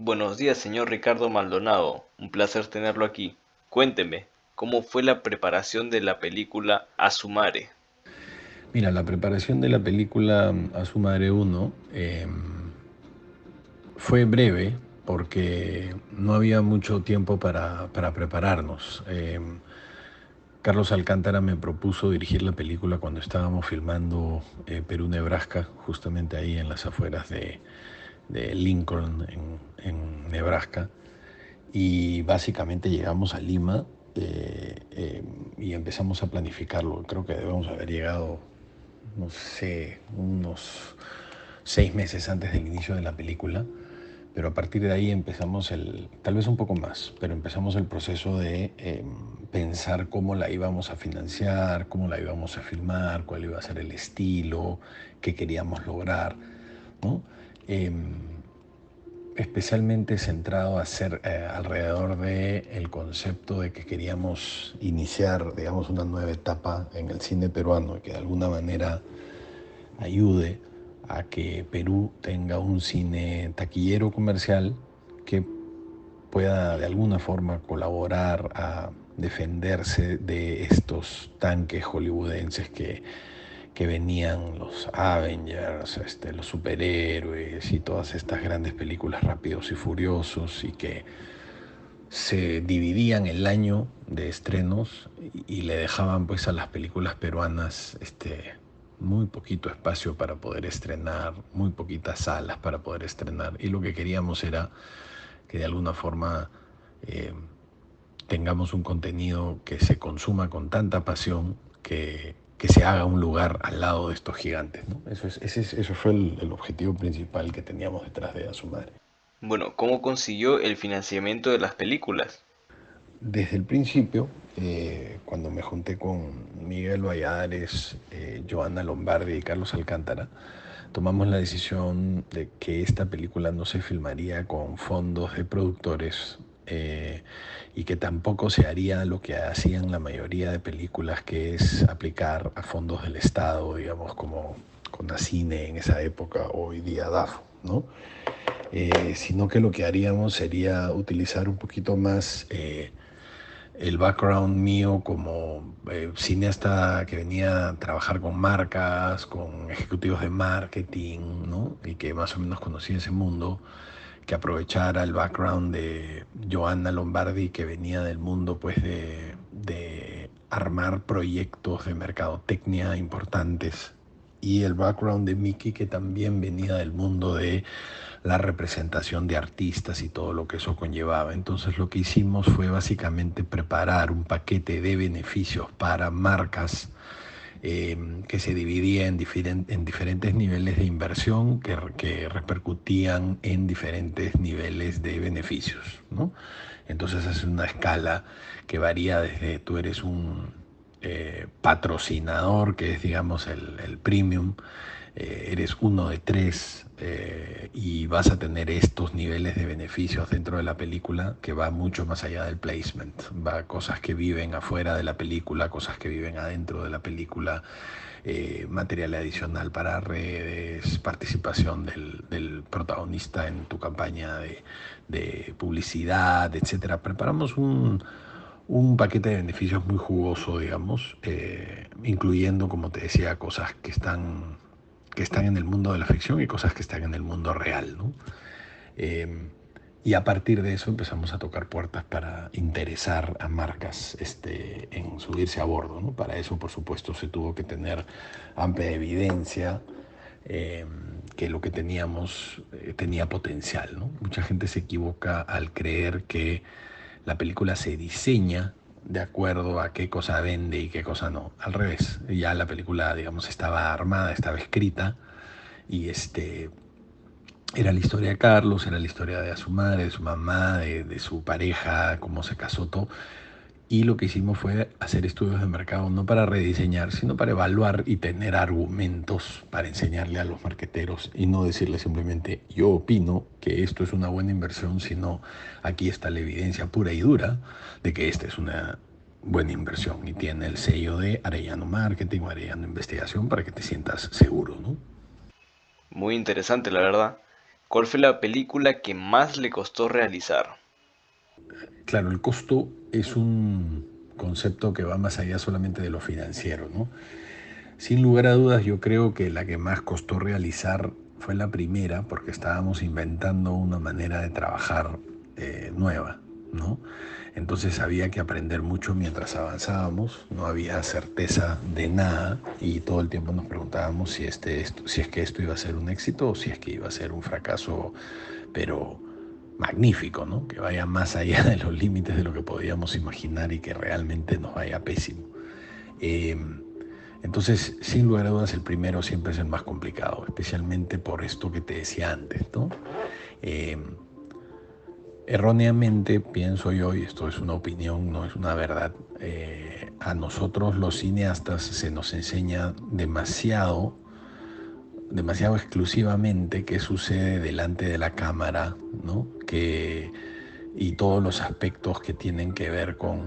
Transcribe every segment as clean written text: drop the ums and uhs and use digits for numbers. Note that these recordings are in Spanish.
Buenos días, señor Ricardo Maldonado. Un placer tenerlo aquí. Cuénteme, ¿cómo fue la preparación de la película Asumare? Mira, la preparación de la película A su madre uno fue breve porque no había mucho tiempo para prepararnos. Carlos Alcántara me propuso dirigir la película cuando estábamos filmando Perú-Nebraska, justamente ahí en las afueras de Lincoln, en Nebraska. Y básicamente llegamos a Lima y empezamos a planificarlo. Creo que debemos haber llegado, no sé, unos 6 meses antes del inicio de la película, pero a partir de ahí empezamos tal vez un poco más, pero empezamos el proceso de pensar cómo la íbamos a financiar, cómo la íbamos a filmar, cuál iba a ser el estilo, qué queríamos lograr, ¿no? Em, Especialmente centrado a ser alrededor del concepto de que queríamos iniciar, digamos, una nueva etapa en el cine peruano y que de alguna manera ayude a que Perú tenga un cine taquillero comercial que pueda de alguna forma colaborar a defenderse de estos tanques hollywoodenses que venían los Avengers, los superhéroes y todas estas grandes películas rápidos y furiosos y que se dividían el año de estrenos y le dejaban pues a las películas peruanas muy poquito espacio para poder estrenar, muy poquitas salas para poder estrenar y lo que queríamos era que de alguna forma eh, tengamos un contenido que se consuma con tanta pasión que se haga un lugar al lado de estos gigantes, ¿no? Eso fue el objetivo principal que teníamos detrás de A su madre. Bueno, ¿cómo consiguió el financiamiento de las películas? Desde el principio, cuando me junté con Miguel Valladares, Joana Lombardi y Carlos Alcántara, tomamos la decisión de que esta película no se filmaría con fondos de productores y que tampoco se haría lo que hacían la mayoría de películas, que es aplicar a fondos del Estado, digamos, como Conacine en esa época, o hoy día DAFO, ¿no? Sino que lo que haríamos sería utilizar un poquito más el background mío como cineasta que venía a trabajar con marcas, con ejecutivos de marketing, ¿no? Y que más o menos conocía ese mundo, que aprovechara el background de Joanna Lombardi, que venía del mundo pues de armar proyectos de mercadotecnia importantes, y el background de Mickey, que también venía del mundo de la representación de artistas y todo lo que eso conllevaba. Entonces lo que hicimos fue básicamente preparar un paquete de beneficios para marcas que se dividía en diferentes niveles de inversión que repercutían en diferentes niveles de beneficios, ¿no? Entonces es una escala que varía desde tú eres un patrocinador, que es digamos el premium, eres uno de tres y vas a tener estos niveles de beneficios dentro de la película que va mucho más allá del placement, va a cosas que viven afuera de la película, cosas que viven adentro de la película, material adicional para redes, participación del protagonista en tu campaña de publicidad, etcétera. Preparamos un paquete de beneficios muy jugoso, digamos, incluyendo, como te decía, cosas que están en el mundo de la ficción y cosas que están en el mundo real, ¿no? Eh, y a partir de eso empezamos a tocar puertas para interesar a marcas en subirse a bordo, ¿no? Para eso, por supuesto, se tuvo que tener amplia evidencia eh, que lo que teníamos tenía potencial, ¿no? Mucha gente se equivoca al creer que la película se diseña de acuerdo a qué cosa vende y qué cosa no. Al revés, ya la película, digamos, estaba armada, estaba escrita y era la historia de Carlos, era la historia de su madre, de su mamá, de su pareja, cómo se casó todo. Y lo que hicimos fue hacer estudios de mercado, no para rediseñar, sino para evaluar y tener argumentos para enseñarle a los marqueteros y no decirle simplemente yo opino que esto es una buena inversión, sino aquí está la evidencia pura y dura de que esta es una buena inversión y tiene el sello de Arellano Marketing o Arellano Investigación para que te sientas seguro, ¿no? Muy interesante, la verdad. ¿Cuál fue la película que más le costó realizar? Claro, el costo es un concepto que va más allá solamente de lo financiero, ¿no? Sin lugar a dudas, yo creo que la que más costó realizar fue la primera, porque estábamos inventando una manera de trabajar nueva, ¿no? Entonces había que aprender mucho mientras avanzábamos, no había certeza de nada y todo el tiempo nos preguntábamos si es que esto iba a ser un éxito o si es que iba a ser un fracaso, pero magnífico, ¿no? Que vaya más allá de los límites de lo que podíamos imaginar y que realmente nos vaya pésimo. Eh, entonces, sin lugar a dudas, el primero siempre es el más complicado, especialmente por esto que te decía antes, ¿no? Eh, Erróneamente pienso yo, y esto es una opinión, no es una verdad, a nosotros los cineastas se nos enseña demasiado exclusivamente qué sucede delante de la cámara, ¿no? Y todos los aspectos que tienen que ver con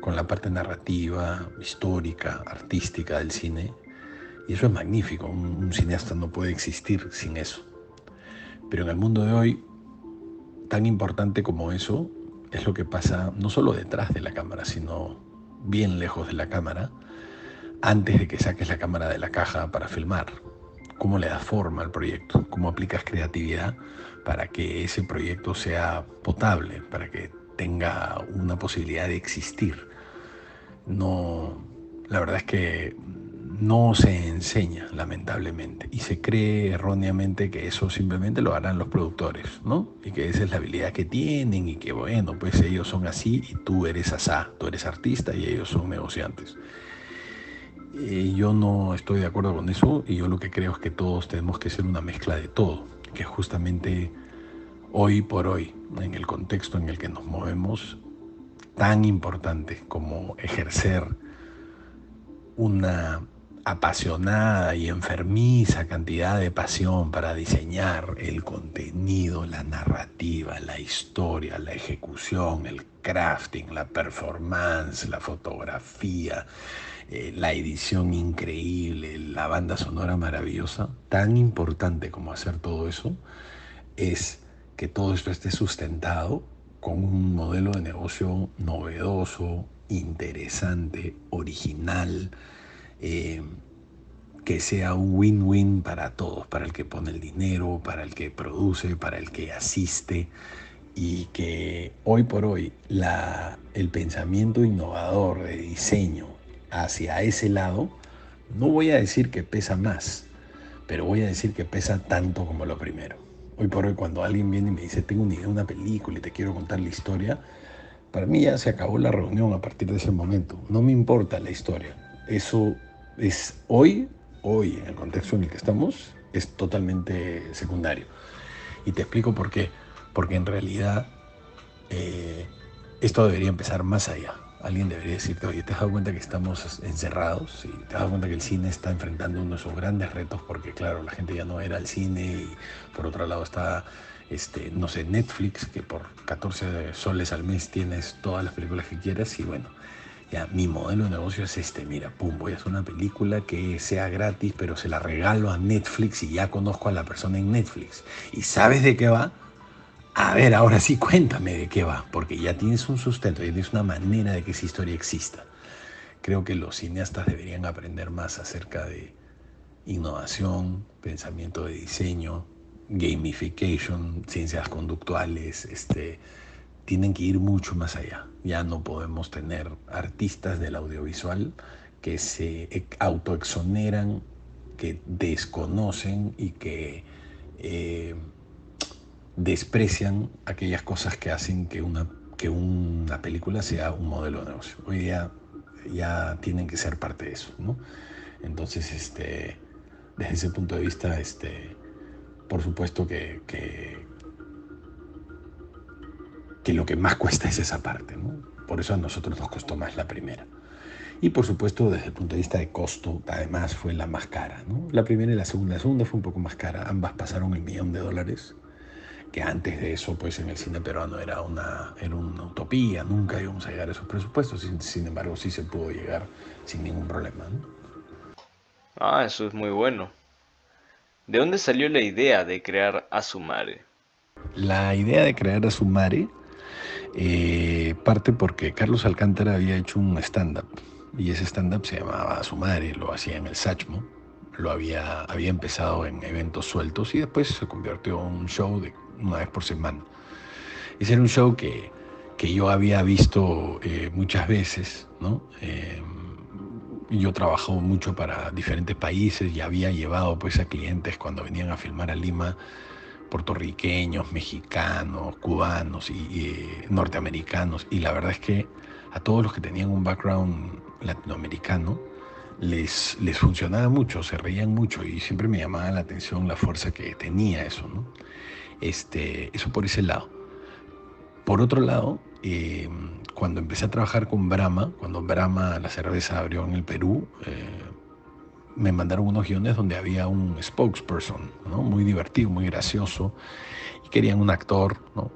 la parte narrativa, histórica, artística del cine. Y eso es magnífico, un cineasta no puede existir sin eso. Pero en el mundo de hoy, tan importante como eso es lo que pasa no solo detrás de la cámara, sino bien lejos de la cámara, antes de que saques la cámara de la caja para filmar. Cómo le das forma al proyecto, cómo aplicas creatividad para que ese proyecto sea potable, para que tenga una posibilidad de existir. No, la verdad es que no se enseña, lamentablemente, y se cree erróneamente que eso simplemente lo harán los productores, ¿no? Y que esa es la habilidad que tienen y que, bueno, pues ellos son así y tú eres asá, tú eres artista y ellos son negociantes. Yo no estoy de acuerdo con eso y yo lo que creo es que todos tenemos que ser una mezcla de todo, que justamente hoy por hoy, en el contexto en el que nos movemos, tan importante como ejercer una apasionada y enfermiza cantidad de pasión para diseñar el contenido, la narrativa, la historia, la ejecución, el crafting, la performance, la fotografía, la edición increíble, la banda sonora maravillosa. Tan importante como hacer todo eso es que todo esto esté sustentado con un modelo de negocio novedoso, interesante, original, eh, que sea un win-win para todos, para el que pone el dinero, para el que produce, para el que asiste, y que hoy por hoy el pensamiento innovador de diseño hacia ese lado, no voy a decir que pesa más, pero voy a decir que pesa tanto como lo primero. Hoy por hoy cuando alguien viene y me dice, tengo una idea de una película y te quiero contar la historia, para mí ya se acabó la reunión a partir de ese momento. No me importa la historia. Eso es hoy en el contexto en el que estamos, es totalmente secundario. Y te explico por qué. Porque en realidad eh, esto debería empezar más allá. Alguien debería decirte, oye, ¿te has dado cuenta que estamos encerrados? Y te has dado cuenta que el cine está enfrentando uno de esos grandes retos porque, claro, la gente ya no era al cine y por otro lado está, no sé, Netflix, que por 14 soles al mes tienes todas las películas que quieras y bueno, ya mi modelo de negocio es mira, pum, voy a hacer una película que sea gratis, pero se la regalo a Netflix y ya conozco a la persona en Netflix. ¿Y sabes de qué va? A ver, ahora sí cuéntame de qué va, porque ya tienes un sustento, ya tienes una manera de que esa historia exista. Creo que los cineastas deberían aprender más acerca de innovación, pensamiento de diseño, gamification, ciencias conductuales, tienen que ir mucho más allá. Ya no podemos tener artistas del audiovisual que se autoexoneran, que desconocen y que eh, desprecian aquellas cosas que hacen que una película sea un modelo de negocio. Hoy día ya tienen que ser parte de eso, ¿no? Entonces, desde ese punto de vista, por supuesto que lo que más cuesta es esa parte, ¿no? Por eso a nosotros nos costó más la primera. Y por supuesto, desde el punto de vista de costo, además fue la más cara, ¿no? La primera y la segunda. La segunda fue un poco más cara. Ambas pasaron $1.000.000, que antes de eso, pues en el cine peruano era una utopía. Nunca íbamos a llegar a esos presupuestos. Sin embargo, sí se pudo llegar sin ningún problema, ¿no? Ah, eso es muy bueno. ¿De dónde salió la idea de crear Asumare? La idea de crear Asumare parte porque Carlos Alcántara había hecho un stand-up y ese stand-up se llamaba Asumare, lo hacía en el Sachmo, había empezado en eventos sueltos y después se convirtió en un show de una vez por semana. Ese era un show que yo había visto muchas veces, ¿no? Yo trabajo mucho para diferentes países y había llevado pues a clientes cuando venían a filmar a Lima, puertorriqueños, mexicanos, cubanos y norteamericanos. Y la verdad es que a todos los que tenían un background latinoamericano les funcionaba mucho, se reían mucho y siempre me llamaba la atención la fuerza que tenía eso, ¿no? Eso por ese lado. Por otro lado, cuando empecé a trabajar con Brahma, cuando Brahma, la cerveza, abrió en el Perú, me mandaron unos guiones donde había un spokesperson, ¿no? Muy divertido, muy gracioso, y querían un actor, ¿no?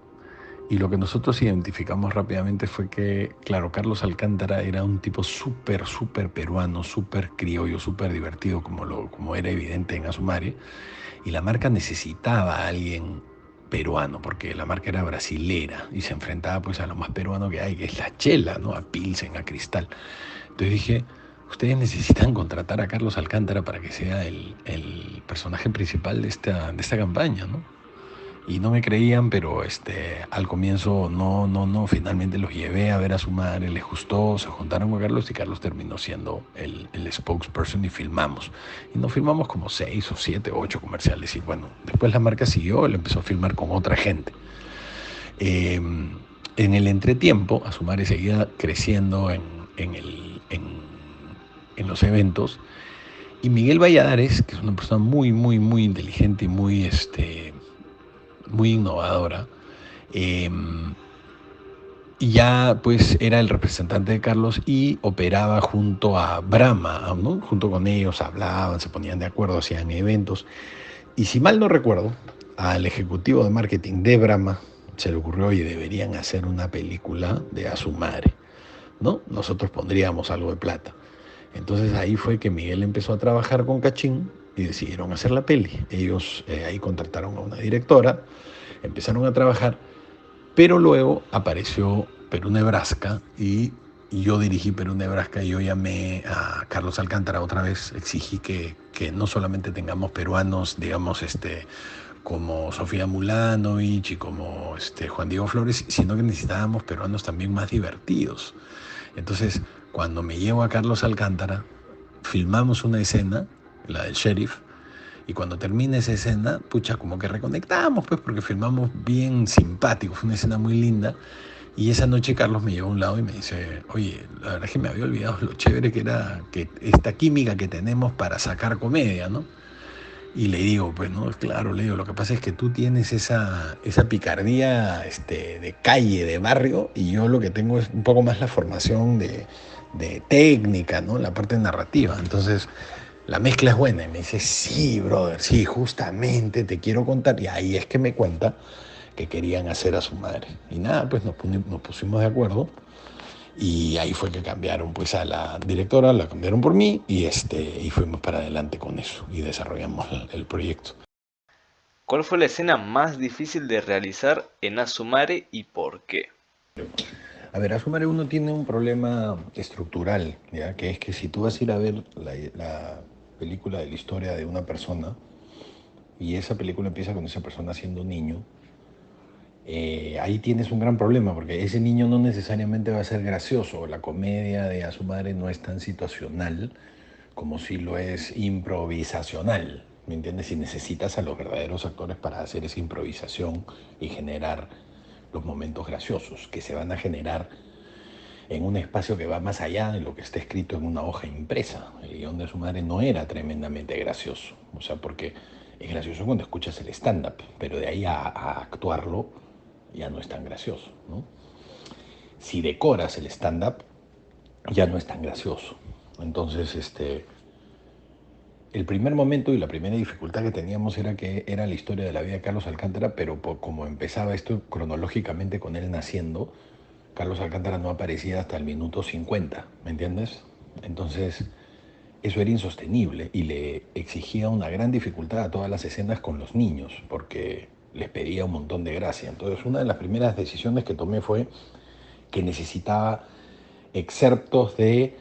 Y lo que nosotros identificamos rápidamente fue que, claro, Carlos Alcántara era un tipo súper, súper peruano, súper criollo, súper divertido, como era evidente en Asumare, y la marca necesitaba a alguien peruano, porque la marca era brasilera y se enfrentaba pues a lo más peruano que hay, que es la chela, ¿no? A Pilsen, a Cristal. Entonces dije, ustedes necesitan contratar a Carlos Alcántara para que sea el personaje principal de esta campaña, ¿no? Y no me creían, pero al comienzo no, finalmente los llevé a ver a su madre, les gustó, se juntaron con Carlos y Carlos terminó siendo el spokesperson y filmamos. Y nos filmamos como 6 o 7 o 8 comerciales y bueno, después la marca siguió, él empezó a filmar con otra gente. Eh, en el entretiempo, Asumare seguía creciendo en los eventos y Miguel Valladares, que es una persona muy, muy, muy inteligente y muy innovadora, eh, y ya pues era el representante de Carlos y operaba junto a Brahma, ¿no? Junto con ellos hablaban, se ponían de acuerdo, hacían eventos. Y si mal no recuerdo, al ejecutivo de marketing de Brahma se le ocurrió, oye, deberían hacer una película de Asumare, ¿no? Nosotros pondríamos algo de plata. Entonces ahí fue que Miguel empezó a trabajar con Cachín y decidieron hacer la peli. Ellos ahí contrataron a una directora, empezaron a trabajar, pero luego apareció Perú Nebraska y yo dirigí Perú Nebraska y yo llamé a Carlos Alcántara otra vez, exigí que no solamente tengamos peruanos, digamos, como Sofía Mulanovich y como Juan Diego Flores, sino que necesitábamos peruanos también más divertidos. Entonces, cuando me llevo a Carlos Alcántara, filmamos una escena, la del sheriff, y cuando termina esa escena, pucha, como que reconectamos, pues, porque filmamos bien simpático, fue una escena muy linda. Y esa noche Carlos me llevó a un lado y me dice, oye, la verdad es que me había olvidado lo chévere que era que esta química que tenemos para sacar comedia, ¿no? Y le digo, pues, no, claro, le digo, lo que pasa es que tú tienes esa picardía de calle, de barrio, y yo lo que tengo es un poco más la formación de técnica, ¿no? La parte narrativa. Entonces, la mezcla es buena. Y me dice, sí, brother, sí, justamente te quiero contar. Y ahí es que me cuenta que querían hacer a su madre. Y nada, pues nos pusimos de acuerdo y ahí fue que cambiaron pues a la directora, la cambiaron por mí y fuimos para adelante con eso y desarrollamos el proyecto. ¿Cuál fue la escena más difícil de realizar en Asumare y por qué? A ver, Asumare uno tiene un problema estructural, ¿ya? Que es que si tú vas a ir a ver la película de la historia de una persona y esa película empieza con esa persona siendo un niño, ahí tienes un gran problema porque ese niño no necesariamente va a ser gracioso. La comedia de A su madre no es tan situacional como si lo es improvisacional. ¿Me entiendes? Si necesitas a los verdaderos actores para hacer esa improvisación y generar los momentos graciosos que se van a generar en un espacio que va más allá de lo que está escrito en una hoja impresa. El guión de su madre no era tremendamente gracioso, o sea, porque es gracioso cuando escuchas el stand-up, pero de ahí a actuarlo ya no es tan gracioso, ¿no? Si decoras el stand-up, ya no es tan gracioso. Entonces, el primer momento y la primera dificultad que teníamos era que era la historia de la vida de Carlos Alcántara, pero como empezaba esto cronológicamente con él naciendo, Carlos Alcántara no aparecía hasta el minuto 50, ¿me entiendes? Entonces, eso era insostenible y le exigía una gran dificultad a todas las escenas con los niños, porque les pedía un montón de gracia. Entonces, una de las primeras decisiones que tomé fue que necesitaba excerptos de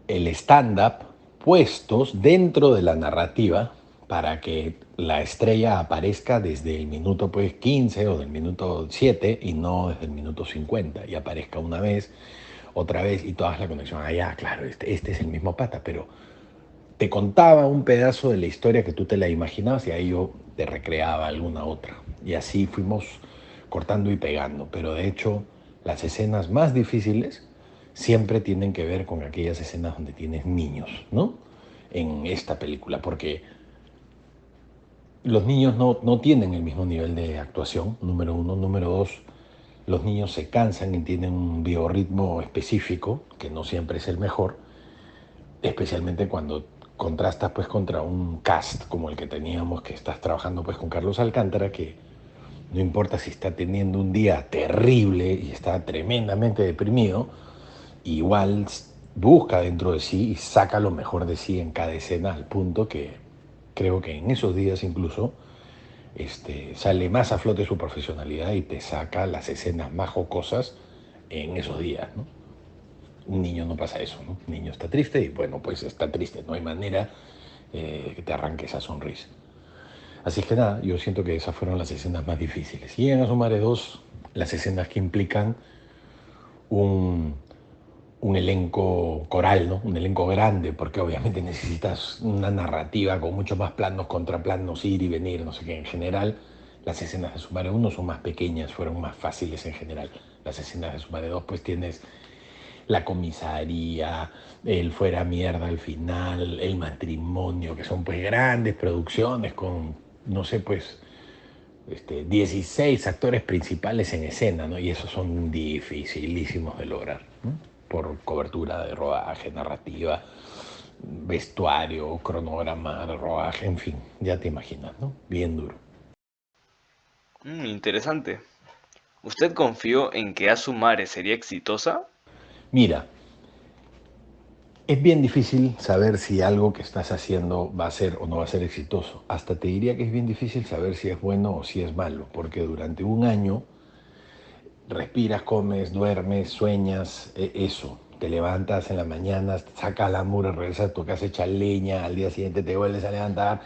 el stand-up puestos dentro de la narrativa para que la estrella aparezca desde el minuto pues 15 o del minuto 7 y no desde el minuto 50 y aparezca una vez, otra vez y toda la conexión. Ah, ya, claro, este es el mismo pata, pero te contaba un pedazo de la historia que tú te la imaginabas y ahí yo te recreaba alguna otra. Y así fuimos cortando y pegando. Pero de hecho, las escenas más difíciles siempre tienen que ver con aquellas escenas donde tienes niños, ¿no? En esta película, porque los niños no tienen el mismo nivel de actuación, número uno. Número dos, los niños se cansan y tienen un biorritmo específico, que no siempre es el mejor, especialmente cuando contrastas pues contra un cast como el que teníamos, que estás trabajando pues con Carlos Alcántara, que no importa si está teniendo un día terrible y está tremendamente deprimido, igual busca dentro de sí y saca lo mejor de sí en cada escena, al punto que creo que en esos días incluso sale más a flote su profesionalidad y te saca las escenas más jocosas en esos días, ¿no? Un niño no pasa eso, ¿no? Un niño está triste y bueno, pues está triste, no hay manera que te arranque esa sonrisa. Así que nada, yo siento que esas fueron las escenas más difíciles. Y en Asomare 2, las escenas que implican un, un elenco coral, ¿no? Un elenco grande, porque obviamente necesitas una narrativa con muchos más planos, contraplanos, ir y venir, no sé qué. En general, las escenas de Sumare 1 son más pequeñas, fueron más fáciles en general. Las escenas de Sumare 2, pues tienes la comisaría, el fuera mierda al final, el matrimonio, que son pues grandes producciones con, no sé, pues 16 actores principales en escena, ¿no? Y esos son dificilísimos de lograr, ¿no? Por cobertura de rodaje, narrativa, vestuario, cronograma de rodaje, en fin, ya te imaginas, ¿no? Bien duro. Interesante. ¿Usted confió en que Asumare sería exitosa? Mira, es bien difícil saber si algo que estás haciendo va a ser o no va a ser exitoso. Hasta te diría que es bien difícil saber si es bueno o si es malo, porque durante un año respiras, comes, duermes, sueñas, eso. Te levantas en la mañana, sacas la mura, regresas a tu casa, echas leña, al día siguiente te vuelves a levantar,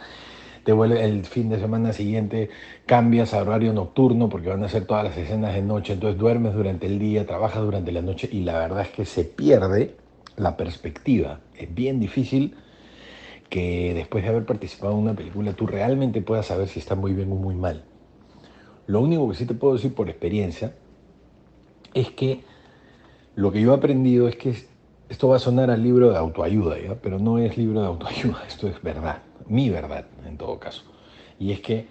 te vuelve el fin de semana siguiente, cambias a horario nocturno porque van a hacer todas las escenas de noche, entonces duermes durante el día, trabajas durante la noche y la verdad es que se pierde la perspectiva. Es bien difícil que después de haber participado en una película tú realmente puedas saber si está muy bien o muy mal. Lo único que sí te puedo decir por experiencia es que lo que yo he aprendido es que esto va a sonar al libro de autoayuda, ¿ya? Pero no es libro de autoayuda, esto es verdad, mi verdad en todo caso. Y es que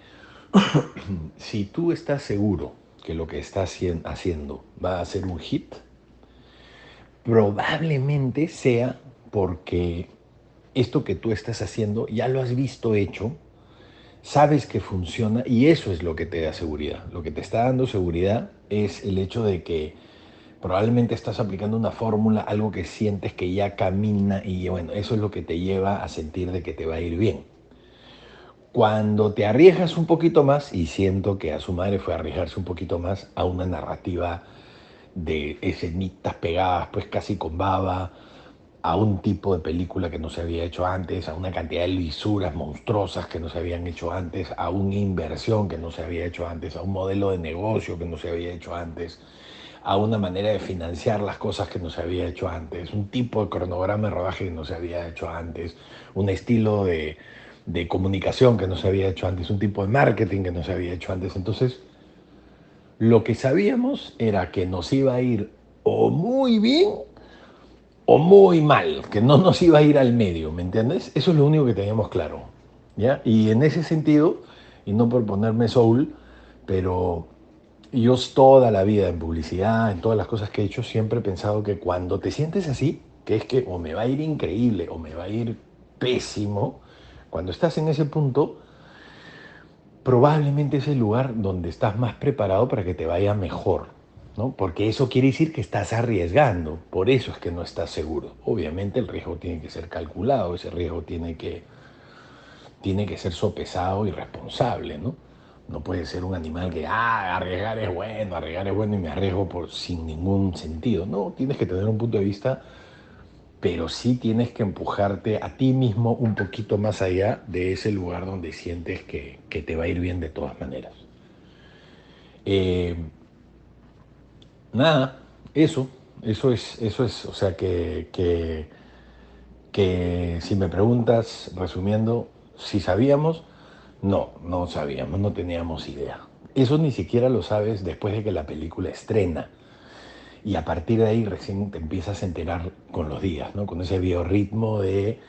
si tú estás seguro que lo que estás haciendo va a ser un hit, probablemente sea porque esto que tú estás haciendo ya lo has visto hecho, sabes que funciona y eso es lo que te da seguridad. Lo que te está dando seguridad es el hecho de que probablemente estás aplicando una fórmula, algo que sientes que ya camina y bueno, eso es lo que te lleva a sentir de que te va a ir bien. Cuando te arriesgas un poquito más, y siento que a su madre fue arriesgarse un poquito más a una narrativa de escenitas pegadas pues casi con baba, a un tipo de película que no se había hecho antes, a una cantidad de lisuras monstruosas que no se habían hecho antes, a una inversión que no se había hecho antes, a un modelo de negocio que no se había hecho antes, a una manera de financiar las cosas que no se había hecho antes, un tipo de cronograma de rodaje que no se había hecho antes, un estilo de comunicación que no se había hecho antes, un tipo de marketing que no se había hecho antes. Entonces, lo que sabíamos era que nos iba a ir o muy bien o muy mal, que no nos iba a ir al medio, ¿me entiendes? Eso es lo único que teníamos claro, ¿ya? Y en ese sentido, y no por ponerme soul, pero yo toda la vida en publicidad, en todas las cosas que he hecho, siempre he pensado que cuando te sientes así, que es que o me va a ir increíble o me va a ir pésimo, cuando estás en ese punto, probablemente es el lugar donde estás más preparado para que te vaya mejor. ¿no? Porque eso quiere decir que estás arriesgando, por eso es que no estás seguro. Obviamente el riesgo tiene que ser calculado, ese riesgo tiene que ser sopesado y responsable, ¿no? No puede ser un animal que, arriesgar es bueno y me arriesgo sin ningún sentido. No, tienes que tener un punto de vista, pero sí tienes que empujarte a ti mismo un poquito más allá de ese lugar donde sientes que te va a ir bien de todas maneras. Eh, Nada, eso es, o sea, que si me preguntas, resumiendo, si sabíamos, no sabíamos, no teníamos idea. Eso ni siquiera lo sabes después de que la película estrena. Y a partir de ahí recién te empiezas a enterar con los días, ¿no? Con ese biorritmo de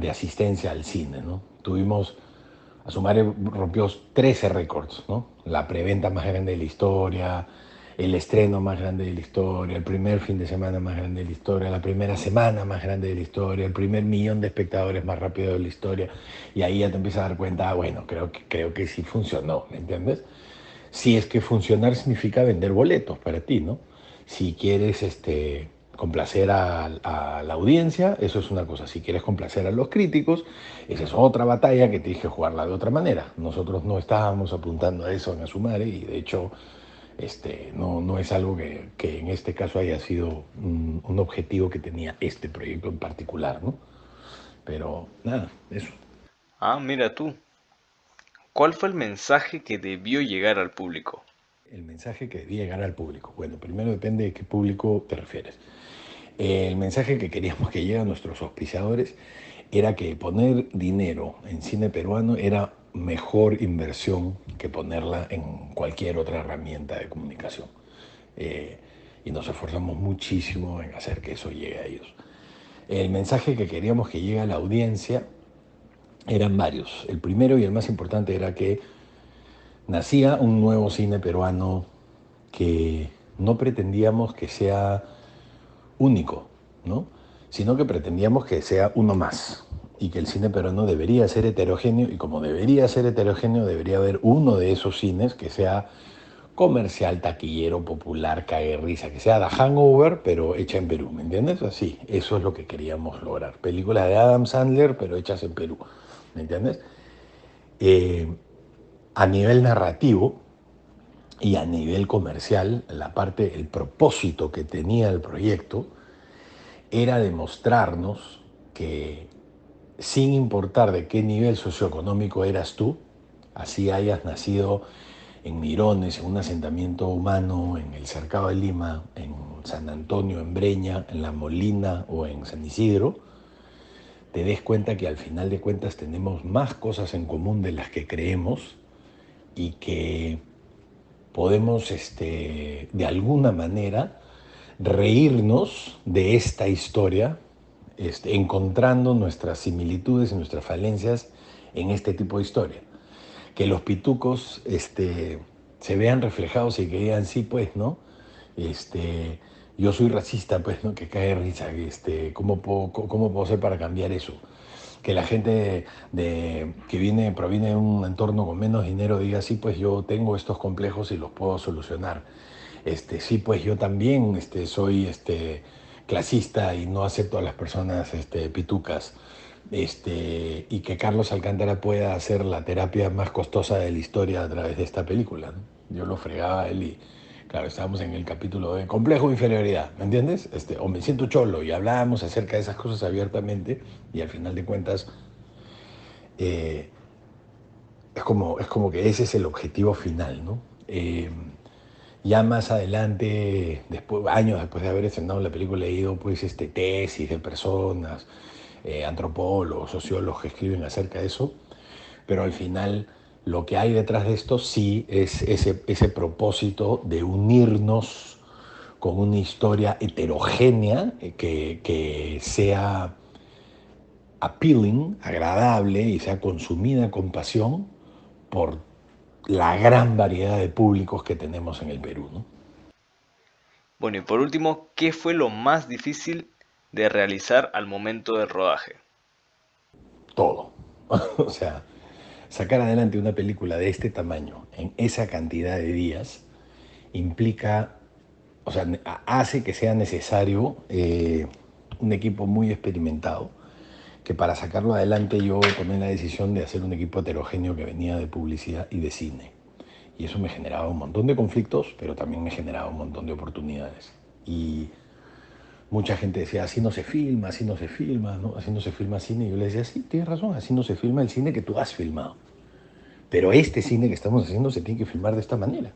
asistencia al cine, ¿no? Tuvimos, Asumare rompió 13 récords, ¿no? La preventa más grande de la historia, el estreno más grande de la historia, el primer fin de semana más grande de la historia, la primera semana más grande de la historia, el primer millón de espectadores más rápido de la historia. Y ahí ya te empiezas a dar cuenta, bueno, creo que sí funcionó, ¿me entiendes? Si es que funcionar significa vender boletos para ti, ¿no? Si quieres complacer a la audiencia, eso es una cosa. Si quieres complacer a los críticos, esa es otra batalla que tienes que jugarla de otra manera. Nosotros no estábamos apuntando a eso en Asumare y de hecho no es algo que en este caso haya sido un objetivo que tenía este proyecto en particular, ¿no? Pero nada, eso. Ah, mira tú. ¿Cuál fue el mensaje que debió llegar al público? El mensaje que debía llegar al público. Bueno, primero depende de qué público te refieres. El mensaje que queríamos que llegue a nuestros auspiciadores era que poner dinero en cine peruano era mejor inversión que ponerla en cualquier otra herramienta de comunicación. Eh, y nos esforzamos muchísimo en hacer que eso llegue a ellos. El mensaje que queríamos que llegue a la audiencia eran varios. El primero y el más importante era que nacía un nuevo cine peruano que no pretendíamos que sea único, ¿no? Sino que pretendíamos que sea uno más y que el cine peruano debería ser heterogéneo y como debería ser heterogéneo debería haber uno de esos cines que sea comercial, taquillero, popular, cague risa, que sea The Hangover pero hecha en Perú, ¿me entiendes? Así, eso es lo que queríamos lograr. Películas de Adam Sandler pero hechas en Perú, ¿me entiendes? Eh, a nivel narrativo y a nivel comercial, el propósito que tenía el proyecto era demostrarnos que sin importar de qué nivel socioeconómico eras tú, así hayas nacido en Mirones, en un asentamiento humano, en el Cercado de Lima, en San Antonio, en Breña, en La Molina o en San Isidro, te des cuenta que al final de cuentas tenemos más cosas en común de las que creemos y que podemos, de alguna manera, reírnos de esta historia, encontrando nuestras similitudes y nuestras falencias en este tipo de historia. Que los pitucos se vean reflejados y que digan, sí, pues, ¿no? Este, yo soy racista, pues, ¿no? Que cae risa. ¿Cómo puedo hacer para cambiar eso? Que la gente que proviene de un entorno con menos dinero diga, sí, pues yo tengo estos complejos y los puedo solucionar. Sí, pues yo también soy clasista y no acepto a las personas pitucas. Y que Carlos Alcántara pueda hacer la terapia más costosa de la historia a través de esta película, ¿no? Yo lo fregaba a él y, claro, estábamos en el capítulo de complejo de inferioridad, ¿me entiendes? O me siento cholo y hablábamos acerca de esas cosas abiertamente y al final de cuentas eh, es como que ese es el objetivo final, ¿no? Ya más adelante, años después de haber estrenado la película, he leído pues, tesis de personas, antropólogos, sociólogos que escriben acerca de eso, pero al final lo que hay detrás de esto sí es ese propósito de unirnos con una historia heterogénea que sea appealing, agradable y sea consumida con pasión por la gran variedad de públicos que tenemos en el Perú, ¿no? Bueno, y por último, ¿qué fue lo más difícil de realizar al momento del rodaje? Todo. O sea, sacar adelante una película de este tamaño en esa cantidad de días implica, o sea, hace que sea necesario un equipo muy experimentado, que para sacarlo adelante yo tomé la decisión de hacer un equipo heterogéneo que venía de publicidad y de cine. Y eso me generaba un montón de conflictos, pero también me generaba un montón de oportunidades. Y mucha gente decía, así no se filma, ¿no? Así no se filma cine. Y yo le decía, sí, tienes razón, así no se filma el cine que tú has filmado. Pero este cine que estamos haciendo se tiene que filmar de esta manera.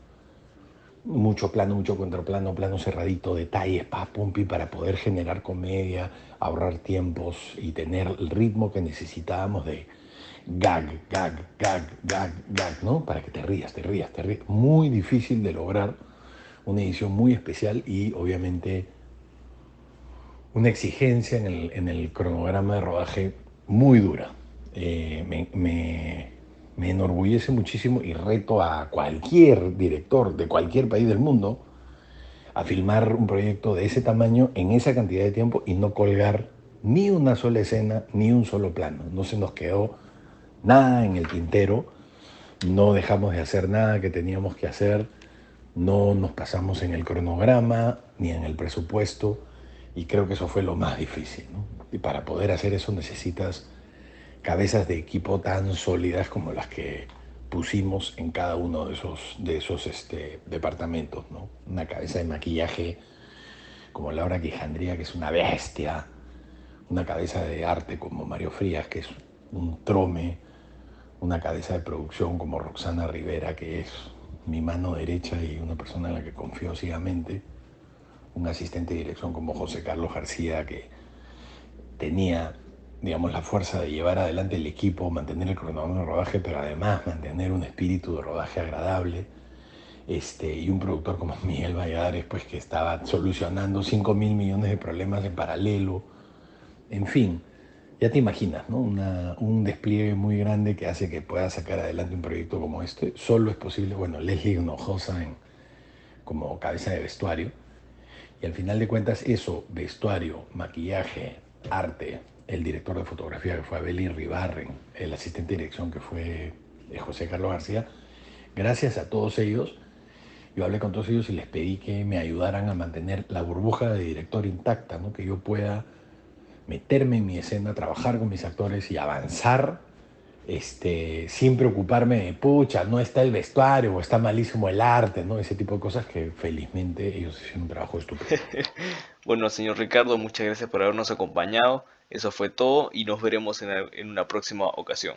Mucho plano, mucho contraplano, plano cerradito, detalles, pa, pum, pi, para poder generar comedia, ahorrar tiempos y tener el ritmo que necesitábamos de gag, gag, gag, gag, gag, ¿no? Para que te rías, te rías, te rías. Muy difícil de lograr, una edición muy especial y obviamente una exigencia en el cronograma de rodaje muy dura. Me enorgullece muchísimo y reto a cualquier director de cualquier país del mundo a filmar un proyecto de ese tamaño en esa cantidad de tiempo y no colgar ni una sola escena ni un solo plano. No se nos quedó nada en el tintero, no dejamos de hacer nada que teníamos que hacer, no nos pasamos en el cronograma ni en el presupuesto y creo que eso fue lo más difícil, ¿no? Y para poder hacer eso necesitas cabezas de equipo tan sólidas como las que pusimos en cada uno de esos departamentos, ¿no? Una cabeza de maquillaje como Laura Quijandría, que es una bestia, una cabeza de arte como Mario Frías, que es un trome, una cabeza de producción como Roxana Rivera, que es mi mano derecha y una persona en la que confío ciegamente, un asistente de dirección como José Carlos García, que tenía, digamos, la fuerza de llevar adelante el equipo, mantener el cronograma de rodaje, pero además mantener un espíritu de rodaje agradable. Y un productor como Miguel Valladares, pues que estaba solucionando 5.000 millones de problemas en paralelo. En fin, ya te imaginas, ¿no? Un despliegue muy grande que hace que pueda sacar adelante un proyecto como este. Solo es posible, bueno, Leslie Hinojosa como cabeza de vestuario. Y al final de cuentas eso, vestuario, maquillaje, arte, el director de fotografía que fue Abel Ribarren, el asistente de dirección que fue José Carlos García, gracias a todos ellos, yo hablé con todos ellos y les pedí que me ayudaran a mantener la burbuja de director intacta, ¿no? Que yo pueda meterme en mi escena, trabajar con mis actores y avanzar sin preocuparme de, pucha, no está el vestuario o está malísimo el arte, ¿no? Ese tipo de cosas que felizmente ellos hicieron un trabajo estupendo. Bueno, señor Ricardo, muchas gracias por habernos acompañado. Eso fue todo y nos veremos en una próxima ocasión.